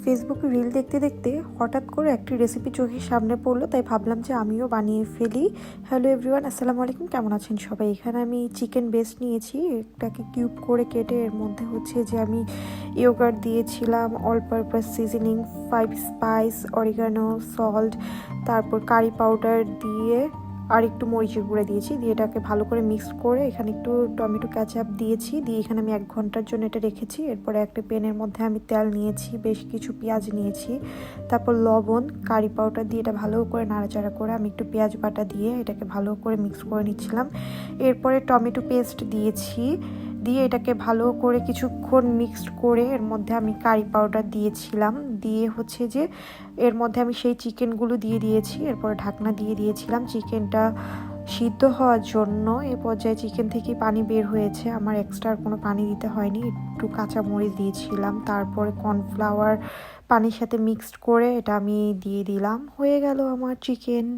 ফেসবুকে রিল দেখতে দেখতে হঠাৎ করে একটি রেসিপি চোখের সামনে পড়লো, তাই ভাবলাম যে আমিও বানিয়ে ফেলি। হ্যালো এভরিওয়ান, আসসালামু আলাইকুম। কেমন আছেন সবাই? এখানে আমি চিকেন বেস্ট নিয়েছি, এটাকে কিউব করে কেটে এর মধ্যে হচ্ছে যে আমি ইয়োগার্ট দিয়েছিলাম, all purpose seasoning, 5 spice, oregano, salt, তারপর কারি পাউডার দিয়ে আর একটু মরিচের গুঁড়া দিয়েছি, দিয়ে এটাকে ভালো করে মিক্স করে এখানে একটু টমেটো ক্যাচাপ দিয়েছি, দিয়ে এখানে আমি 1 ঘন্টার জন্য এটা রেখেছি। এরপরে একটা প্যানের মধ্যে আমি তেল নিয়েছি, বেশ কিছু পেঁয়াজ নিয়েছি, তারপর লবণ, কারি পাউডার দিয়ে এটা ভালো করে নাড়াচাড়া করে আমি একটু পেঁয়াজ বাটা দিয়ে এটাকে ভালো করে মিক্স করে নিচ্ছিলাম। এরপরে টমেটো পেস্ট দিয়েছি, দিয়ে এটাকে ভালো করে কিছুক্ষণ মিক্সড করে এর মধ্যে আমি কারি পাউডার দিয়েছিলাম, দিয়ে হচ্ছে যে এর মধ্যে আমি সেই চিকেনগুলো দিয়ে দিয়েছি। এরপর ঢাকনা দিয়ে দিয়েছিলাম চিকেনটা সিদ্ধ হওয়ার জন্য। এ পর্যায়ে চিকেন থেকে পানি বের হয়েছে, আমার এক্সট্রা আর কোনো পানি দিতে হয়নি। একটু কাঁচা মরিচ দিয়েছিলাম, তারপরে কর্নফ্লাওয়ার পানির সাথে মিক্সড করে এটা আমি দিয়ে দিলাম। হয়ে গেল আমার চিকেন।